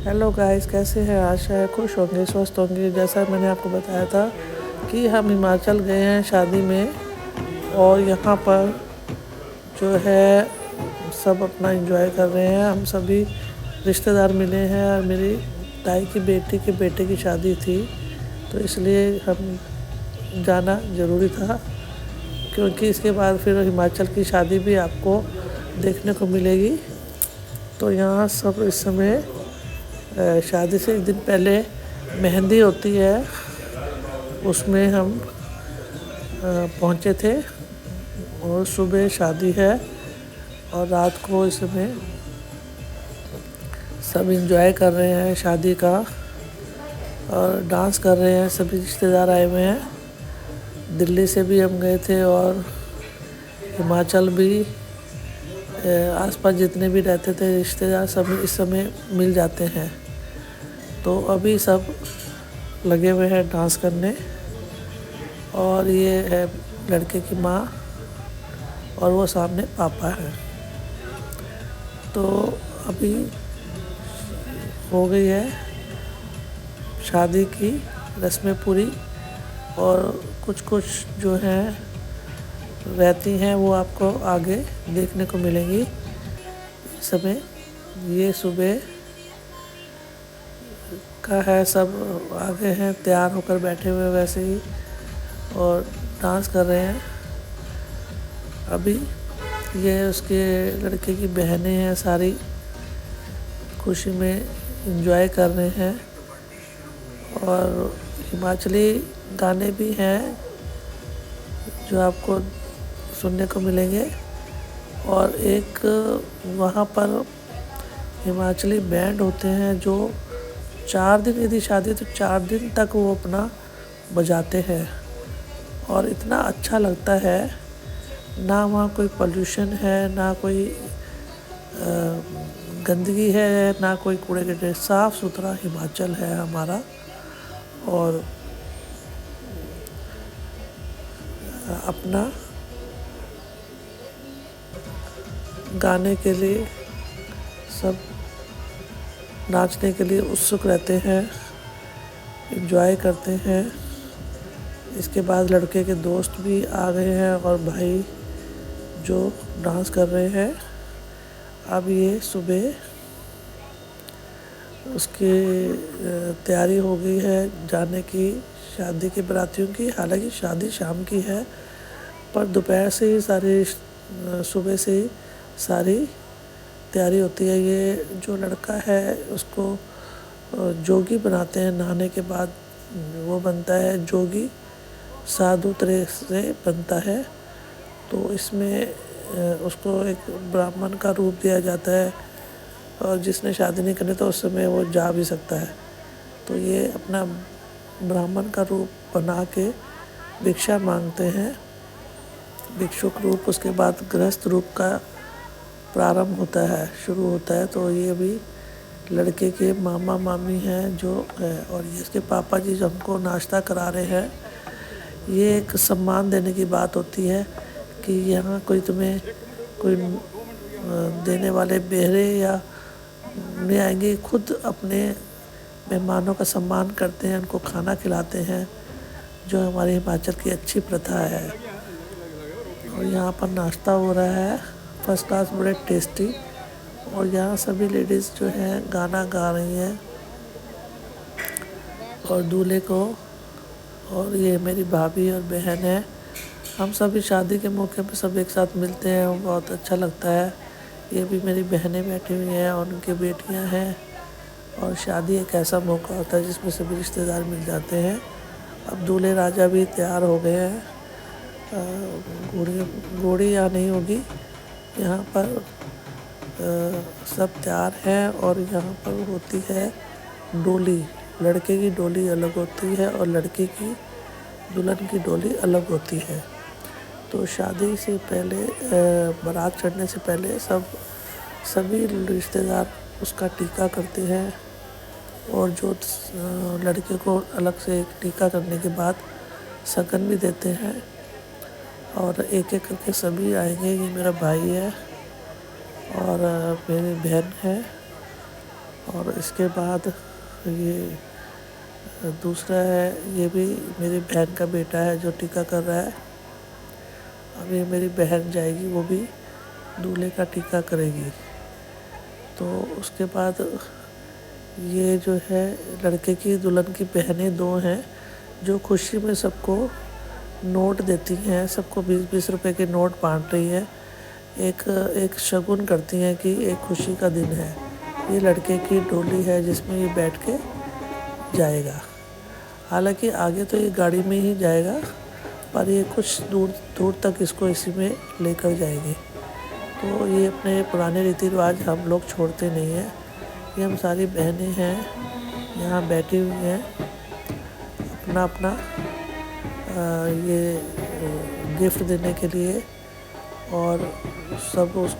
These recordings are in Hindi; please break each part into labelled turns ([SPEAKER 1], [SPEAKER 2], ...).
[SPEAKER 1] हेलो गाइस, कैसे हैं? आशा है खुश होंगे, स्वस्थ होंगे। जैसा मैंने आपको बताया था कि हम हिमाचल गए हैं शादी में, और यहाँ पर जो है सब अपना एंजॉय कर रहे हैं। हम सभी रिश्तेदार मिले हैं और मेरी ताई की बेटी के बेटे की शादी थी, तो इसलिए हम जाना ज़रूरी था, क्योंकि इसके बाद फिर हिमाचल की शादी भी आपको देखने को मिलेगी। तो यहाँ सब इस समय शादी से एक दिन पहले मेहंदी होती है, उसमें हम पहुँचे थे। और सुबह शादी है और रात को इसमें सब एंजॉय कर रहे हैं शादी का, और डांस कर रहे हैं। सभी रिश्तेदार आए हुए हैं। दिल्ली से भी हम गए थे, और हिमाचल भी आसपास जितने भी रहते थे रिश्तेदार सब इस समय मिल जाते हैं। तो अभी सब लगे हुए हैं डांस करने। और ये है लड़के की माँ, और वो सामने पापा हैं। तो अभी हो गई है शादी की रस्में पूरी, और कुछ कुछ जो हैं रहती हैं वो आपको आगे देखने को मिलेंगी। इस समय ये सुबह का है, सब आगे हैं तैयार होकर बैठे हुए वैसे ही, और डांस कर रहे हैं। अभी ये उसके लड़के की बहनें हैं, सारी खुशी में एंजॉय कर रहे हैं। और हिमाचली गाने भी हैं जो आपको सुनने को मिलेंगे। और एक वहाँ पर हिमाचली बैंड होते हैं जो 4 दिन, यदि शादी तो 4 दिन तक वो अपना बजाते हैं, और इतना अच्छा लगता है। ना वहाँ कोई पोल्यूशन है, ना कोई गंदगी है, ना कोई कूड़े कचरे, साफ़ सुथरा हिमाचल है हमारा। और अपना गाने के लिए सब नाचने के लिए उत्सुक रहते हैं, एंजॉय करते हैं। इसके बाद लड़के के दोस्त भी आ गए हैं और भाई जो डांस कर रहे हैं। अब ये सुबह उसकी तैयारी हो गई है जाने की, शादी के बारातियों की। हालांकि शादी शाम की है, पर दोपहर से ही सारी सुबह से ही सारी तैयारी होती है। ये जो लड़का है उसको जोगी बनाते हैं, नहाने के बाद वो बनता है जोगी, साधु तरह से बनता है। तो इसमें उसको एक ब्राह्मण का रूप दिया जाता है, और जिसने शादी नहीं करनी तो उस समय वो जा भी सकता है। तो ये अपना ब्राह्मण का रूप बना के भिक्षा मांगते हैं, भिक्षुक रूप। उसके बाद गृहस्थ रूप का प्रारंभ होता है, शुरू होता है। तो ये भी लड़के के मामा मामी हैं जो है, और ये इसके पापा जी जो हमको नाश्ता करा रहे हैं। ये एक सम्मान देने की बात होती है कि यहाँ कोई तुम्हें कोई देने वाले बेहरे या नहीं आएंगे, खुद अपने मेहमानों का सम्मान करते हैं, उनको खाना खिलाते हैं, जो हमारे हिमाचल की अच्छी प्रथा है। और यहाँ पर नाश्ता हो रहा है फर्स्ट क्लास, बड़े टेस्टी। और यहाँ सभी लेडीज़ जो हैं गाना गा रही हैं, और दूल्हे को, और ये मेरी भाभी और बहन है। हम सभी शादी के मौके पर सब एक साथ मिलते हैं, बहुत अच्छा लगता है। ये भी मेरी बहनें बैठी हुई हैं और उनकी बेटियां हैं। और शादी एक ऐसा मौका होता है जिसमें सभी रिश्तेदार मिल जाते हैं। अब दूल्हे राजा भी तैयार हो गए हैं। घोड़ी यहाँ नहीं होगी, यहाँ पर सब तैयार हैं। और यहाँ पर होती है डोली, लड़के की डोली अलग होती है और लड़की की, दुल्हन की डोली अलग होती है। तो शादी से पहले, बारात चढ़ने से पहले सभी रिश्तेदार उसका टीका करते हैं, और जो लड़के को अलग से टीका करने के बाद शगन भी देते हैं। और एक एक करके सभी आएंगे। ये मेरा भाई है और मेरी बहन है, और इसके बाद ये दूसरा है, ये भी मेरी बहन का बेटा है जो टीका कर रहा है। अब ये मेरी बहन जाएगी, वो भी दूल्हे का टीका करेगी। तो उसके बाद ये जो है लड़के की दुल्हन की बहनें 2 हैं जो खुशी में सबको नोट देती हैं, सबको 20-20 रुपए के नोट बांट रही है। एक शगुन करती हैं कि एक खुशी का दिन है। ये लड़के की डोली है जिसमें ये बैठ के जाएगा। हालांकि आगे तो ये गाड़ी में ही जाएगा, पर ये कुछ दूर दूर तक इसको इसी में लेकर जाएंगे। तो ये अपने पुराने रीति रिवाज हम लोग छोड़ते नहीं हैं। ये हम सारी बहनें हैं यहाँ बैठी हुई हैं, अपना अपना ये गिफ्ट देने के लिए, और सब उस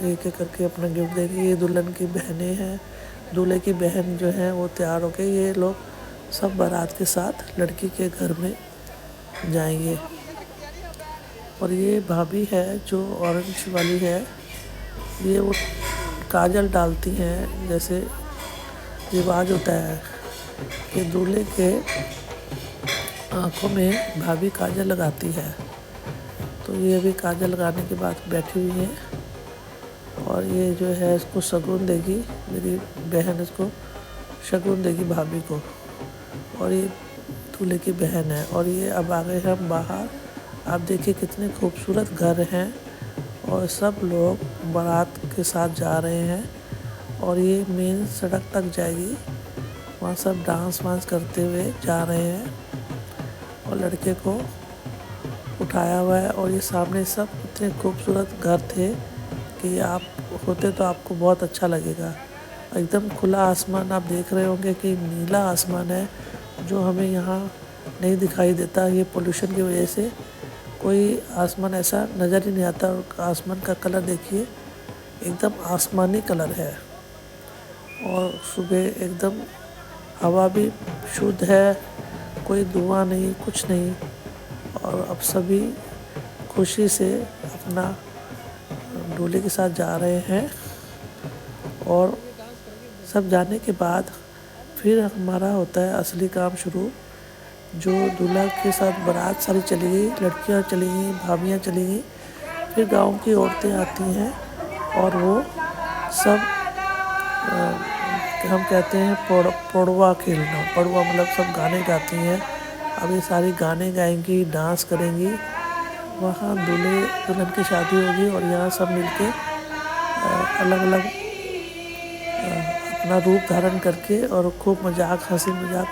[SPEAKER 1] एक एक करके अपना गिफ्ट देंगे। ये दुल्हन की बहनें हैं, दूल्हे की बहन जो है वो तैयार होके ये लोग सब बारात के साथ लड़की के घर में जाएंगे। और ये भाभी है जो ऑरेंज वाली है, ये वो काजल डालती हैं। जैसे रिवाज होता है कि दूल्हे के आँखों में भाभी काजल लगाती है, तो ये भी काजल लगाने के बाद बैठी हुई है। और ये जो है इसको शगुन देगी, मेरी बहन इसको शगुन देगी भाभी को। और ये दूल्हे की बहन है। और ये अब आ गए हम बाहर। आप देखिए कितने खूबसूरत घर हैं और सब लोग बारात के साथ जा रहे हैं। और ये मेन सड़क तक जाएगी, वहाँ सब डांस वांस करते हुए जा रहे हैं। और लड़के को उठाया हुआ है। और ये सामने सब इतने खूबसूरत घर थे कि आप होते तो आपको बहुत अच्छा लगेगा। एकदम खुला आसमान आप देख रहे होंगे कि नीला आसमान है, जो हमें यहाँ नहीं दिखाई देता। ये पोल्यूशन की वजह से कोई आसमान ऐसा नज़र ही नहीं आता। और आसमान का कलर देखिए, एकदम आसमानी कलर है। और सुबह एकदम हवा भी शुद्ध है, कोई धुआं नहीं, कुछ नहीं। और अब सभी खुशी से अपना दूल्हे के साथ जा रहे हैं। और सब जाने के बाद फिर हमारा होता है असली काम शुरू। जो दूल्हा के साथ बारात सारी चली गई, लड़कियां चली गई, भाभियां चली गई, फिर गांव की औरतें आती हैं और वो सब हम कहते हैं पड़वा खेलना। पड़वा मतलब सब गाने गाती हैं। अब ये सारी गाने गाएंगी, डांस करेंगी। वहाँ दूल्हे दुल्हन की शादी होगी और यहाँ सब मिलके अलग अलग अपना रूप धारण करके और खूब मजाक, हंसी मजाक